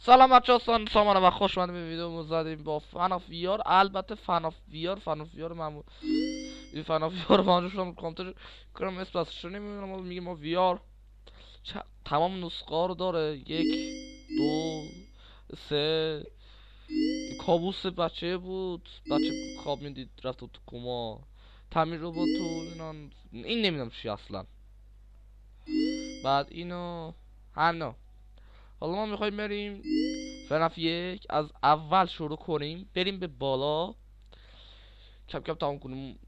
سلام بچه ها، سامانه و خوش اومدید به ویدیو زدیم با فناف ویار. البته فناف ویار معمول این فناف ویار مانجا شدم کامپیوتر کنم اسم بسش نمیدونم، میگه ما ویار تمام نسخه ها رو داره. 1 2 3 کابوس بچه بود، بچه خواب میدید رفت تو کما، تعمیر رو بود تو این نمیدونم چی اصلا. بعد اینو هنو حالا ما میخوایم بریم فناف 1 از اول شروع کنیم، بریم به بالا کم کم تمام کنیم.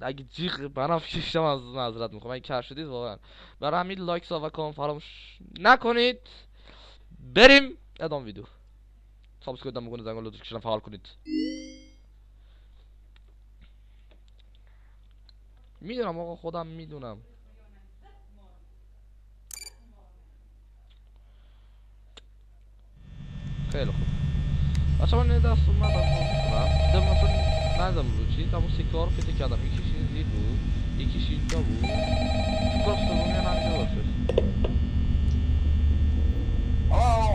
اگه جیغ فناف کشیدم از معذرت میخوام، اگه کر شدید واقعا. برای همین لایک و کامنت فراموش نکنید. بریم ادامه ویدیو. سابسکرایب هم بکنید، زنگوله نوتیفیکیشن فعال کنید. میدونم آقا، خودم میدونم. خیلی خوب بچه من دست اومدم کنم ده مثلا نزم رو چی تمام سکه ها رو پیدا کردم. یکیش این زیر بود، یکیش اینجا بود، فکر کنم سومی هم همینجا باشه.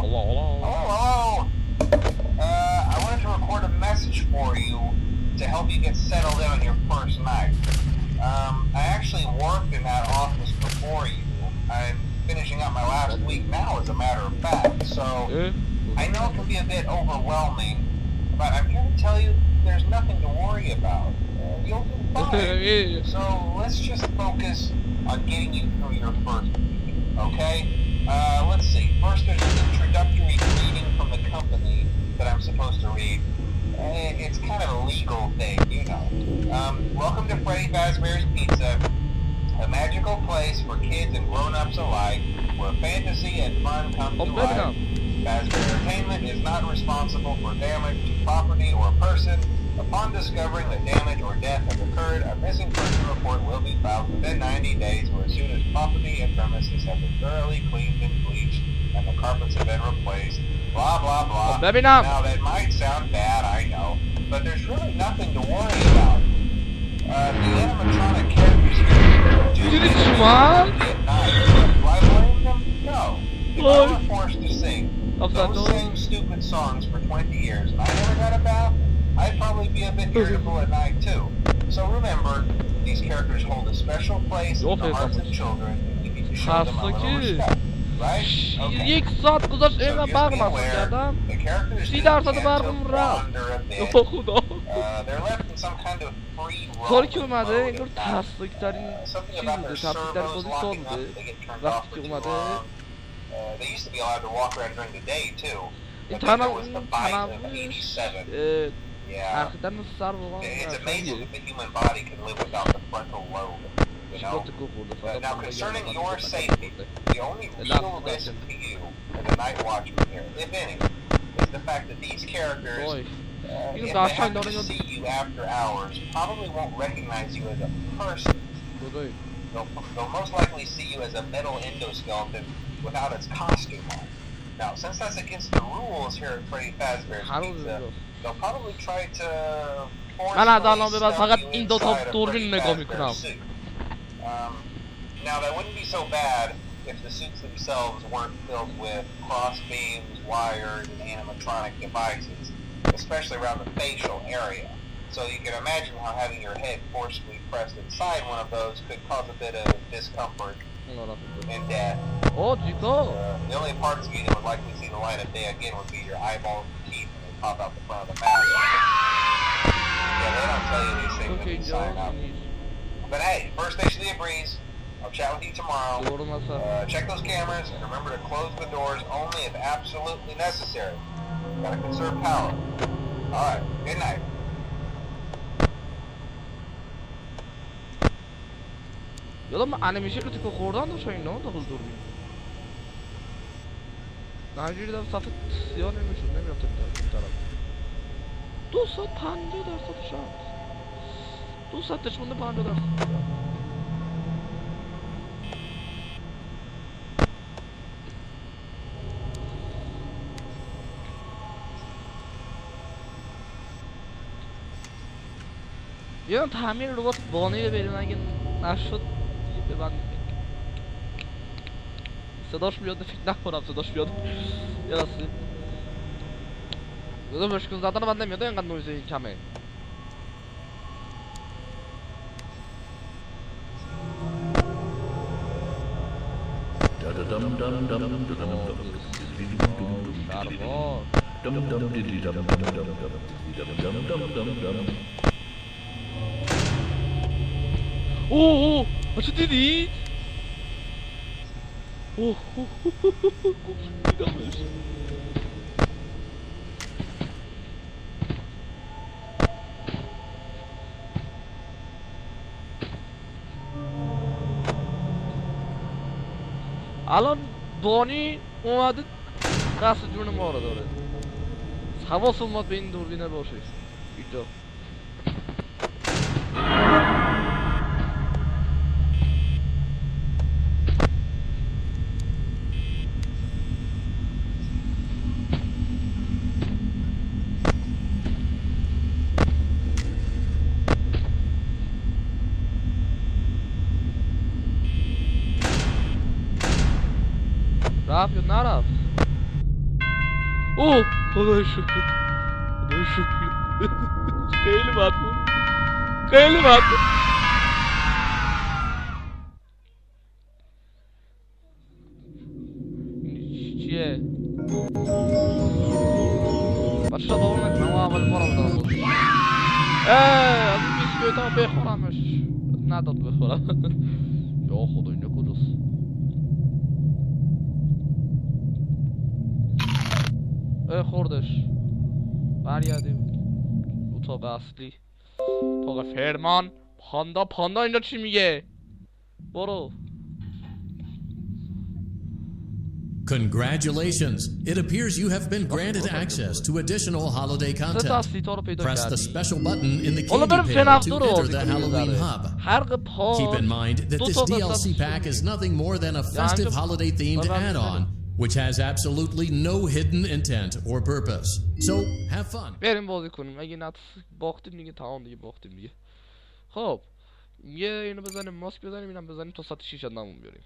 Hello. I wanted to record a message for you to help you get settled in on your first night. I actually worked in that office before you. I'm finishing up my last week now, as a matter of fact. So I know it can be a bit overwhelming, but I'm here to tell you there's nothing to worry about. You'll do fine. So let's just focus on getting you through your first week, okay? Let's see. First, there's an introductory greeting from the company that I'm supposed to read. It's kind of a legal thing, you know. Welcome to Freddy Fazbear's Pizza, a magical place for kids and grown-ups alike, where fantasy and fun come to life. Fazbear Entertainment is not responsible for damage to property or person. Upon discovering that damage or death has occurred, a missing person report will be filed within 90 days or as soon as property and premises have been thoroughly cleaned and bleached and the carpets have been replaced. Blah, blah, blah. Now, that might sound bad, I know, but there's really nothing to worry about. The animatronic characters here do at night. Do I blame them? No. If I were forced to sing those same stupid songs for 20 years and I never got a bath, I'd probably be a bit irritable at night too. So remember, these characters hold a special place in the hearts of children and you need to show them a little respect. Right? Okay. یک ساعت گذاشت اینقدر برق مصرف کردم. 30% برقم رفت. خدا. کاری که اومده اینجور ترسناک‌ترین چیز بوده، ترسناک‌ترین بازی سال بوده وقتی که اومده. این تنوعش عقیدن سر واقعا خیلیه. Now, concerning your safety, the only real risk to you as a night watchman here, if any, is the fact that these characters, if they happen to see you after hours, probably won't recognize you as a person. They'll most likely see you as a metal endoskeleton without its costume on. Now, since that's against the rules here at Freddy Fazbear's Pizza, they'll probably try to force you inside of Freddy Fazbear's suit. Now, that wouldn't be so bad if the suits themselves weren't filled with cross beams, wires, and animatronic devices, especially around the facial area. So you can imagine how having your head forcibly pressed inside one of those could cause a bit of discomfort and death. The only parts of you that would likely see the light of day again would be your eyeballs and teeth when they pop out the front of the mask. Yeah, they don't tell you these things when you sign up. But hey, first station of the breeze. I'll chat with you tomorrow. Check those cameras and remember to close the doors only if absolutely necessary. Gotta conserve power. Alright, good night. یادم انیمیشن رو تیکو خوردن داشت اینا داخل دوربین. نه اینجوری دارم صفحه سیاه نمیشد، نمیرفت این طرف. 250% شانس. 200 دشمنده 50%. یادم تعمیر ربات بانه بریم، اگه نشد ببندیم. صداش میاد فکر نکنم صداش بیاد. یه راستی داده مشکل زدن من نمیاد اینقدر نویزه این کمه. اوه بچه دیدید؟ اوه دیدمش. الان بانی اومده قصد جون ما رو داره. حواستون باید به این دوربینه باشه. اینجا رفت یا نرفت؟ اوه خدای شکر خدای شکر. خیلی بد بود خیلی بد بود. چیه؟ بچه ها باور نکنم اول بارم دارم بود. از این بیسکویت ها بخورمش. نداد بخورم. یا خدا اینجا کجاست؟ خوردش. برگردیم اتاق اصلی، اتاق فرمان. پاندا اینجا چی میگه؟ برو. Congratulations! It appears you have been granted access to additional holiday content. Press the special button in the candy pane to enter the Halloween hub. Keep in mind that this DLC pack is nothing more than a festive holiday-themed add-on, which has absolutely no hidden intent or purpose. So, have fun. بریم بازی کنیم. اگه نت باختیم دیگه تمام دیگه باختیم دیگه. خب یه اینو بزنیم، ماسک بزنیم، اینم بزنیم تا ساعت 6 نمون بیاریم.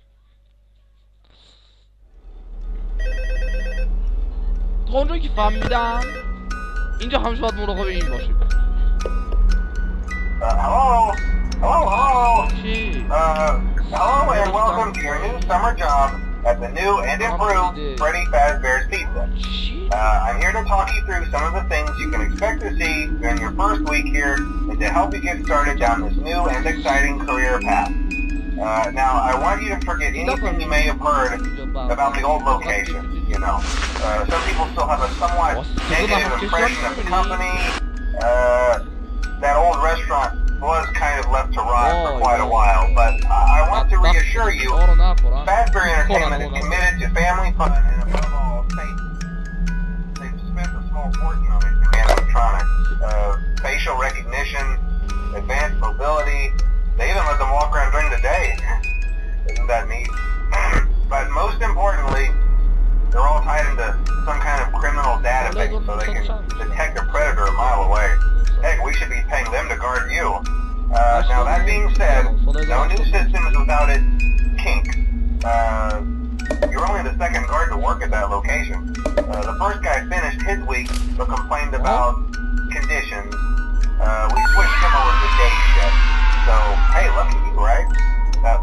تا اونجایی که فهمیدم اینجا همیشه باید مراقب این باشیم. Hello? چی؟ Hello and welcome to your new summer job at the new and improved Freddy Fazbear's Pizza. I'm here to talk you through some of the things you can expect to see during your first week here and to help you get started down this new and exciting career path. Now, I want you to forget anything you may have heard about the old location, you know. Some people still have a somewhat negative impression of the company. That old restaurant was kind of left to rot for quite a while, but I want to reassure you, Fazbear Entertainment is committed to family fun and above all, safety. They've spent a small fortune on these new animatronics. Facial recognition, advanced mobility, they even let them walk around during the day. Isn't that neat? But most importantly, they're all tied into some kind of criminal database so they can detect a predator a mile away. Heck, we should be paying them to guard you. Now that being said, no new system is without its kinks. You're only the second guard to work at that location. The first guy finished his week but complained about conditions. We switched him over to day shift. So, hey, lucky you, right?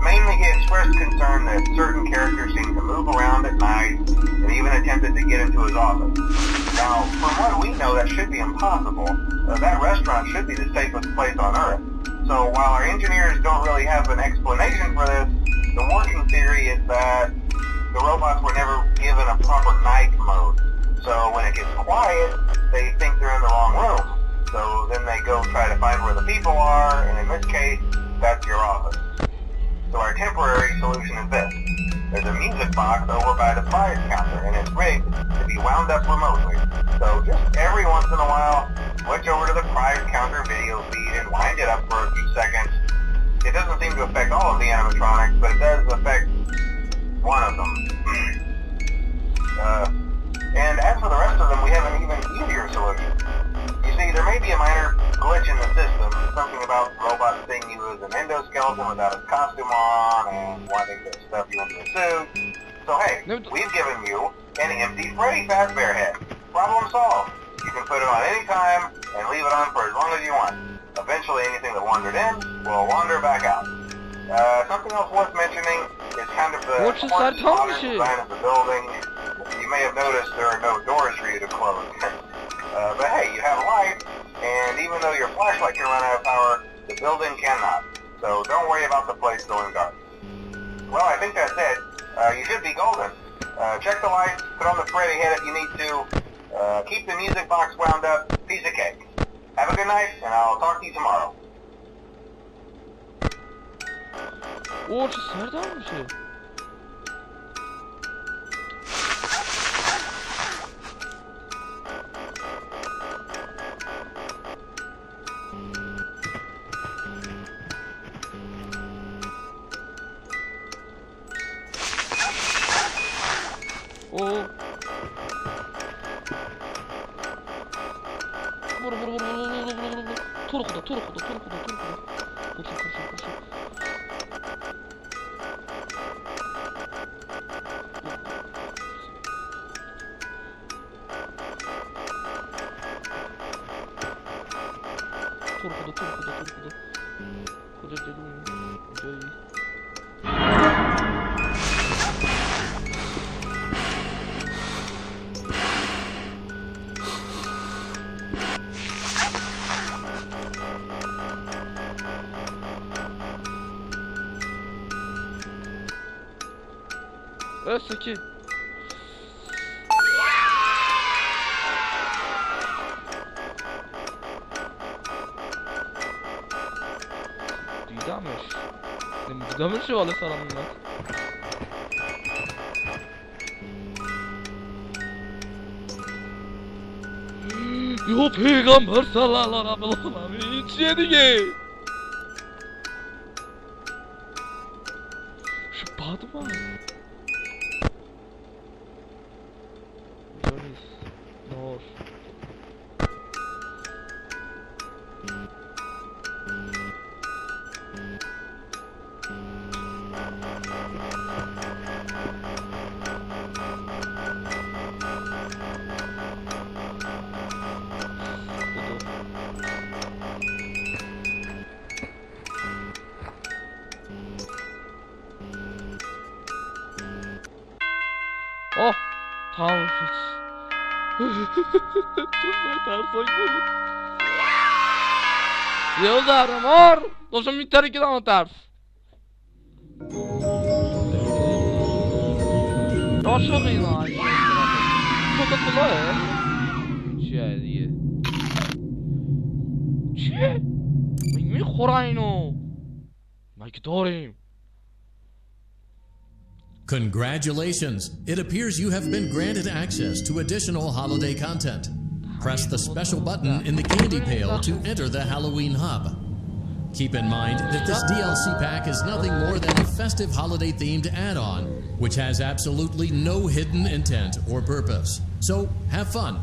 Mainly he expressed concern that certain characters seem to move around at night and even attempted to get into his office. Now, from what we know, that should be impossible. That restaurant should be the safest place on Earth. So while our engineers don't really have an explanation for this, the working theory is that the robots were never given a proper night mode. So when it gets quiet, they think they're in the wrong room. So then they go try to find where the people are, and in this case, that's your office. So our temporary solution is this. There's a music box over by the prize counter, and it's rigged to be wound up remotely. So just every once in a while, switch over to the prize counter video feed and wind it up for a few seconds. It doesn't seem to affect all of the animatronics, but it does affect one of them. And as for the rest of them, we have an even easier solution. You see, there may be a minor glitch in the system, something about robots seeing you as an endoskeleton without a costume on and wanting to stuff you into a suit. So hey, we've given you an empty Freddy Fazbear head. Problem solved. You can put it on any time and leave it on for as long as you want. Eventually anything that wandered in will wander back out. Something else worth mentioning is kind of the modern design of the building. You may have noticed there are no doors for you to close. But hey, you have light, and even though your flashlight can run out of power, the building cannot. So don't worry about the place going dark. Well, I think that's it. You should be golden. Check the lights, put on the Freddy head if you need to. Keep the music box wound up. Piece of cake. Have a good night, and I'll talk to you tomorrow. O çi serdar میشه. Öteki. دیدمش. دیدمش حالا سلام اومد. یا پیغمبر صلی الله علیه و سلم این چیه دیگه؟ شو بادمان. نور. Oh, tamam. Çok ters oldu. Yıldar amor. Doşum mitleri ki ama ters. Doşu kıyma. Çok akıllı ya. Şey diye. Şey. Mi خورayno. Mike داریم. Congratulations! It appears you have been granted access to additional holiday content. Press the special button in the candy pail to enter the Halloween hub. Keep in mind that this DLC pack is nothing more than a festive holiday-themed add-on, which has absolutely no hidden intent or purpose. So, have fun!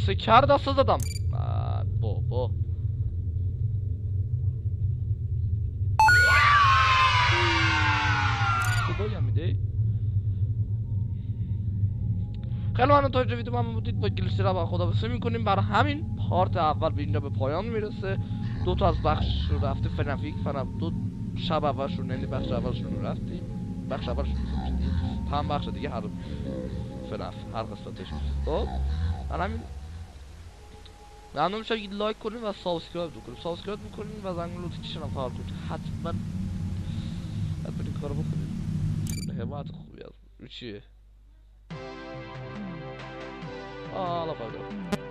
سکر دست دادم. بابا صدایی هم میده. خیلی ممنون تا اینجا ویدیو من بودید. با گلیسی رو با خداحافظی میکنیم. برای همین پارت اول به اینجا به پایان میرسه. دو تا از بخش رو رفته فناف یک فناف دو. شب اولشون یعنی بخش اولشون رو رفتیم. بخش اولشون هم بخش دیگه هر فناف هر قسمتش. خب همین ممنون میشم که لایک کنید و سابسکرایب بکنید. سابسکرایب بکنید و زنگ نوتیفیکیشن هم فعال کنید. حتما این کارو بکنید. چون حمایت خوبی از رو چیه حالا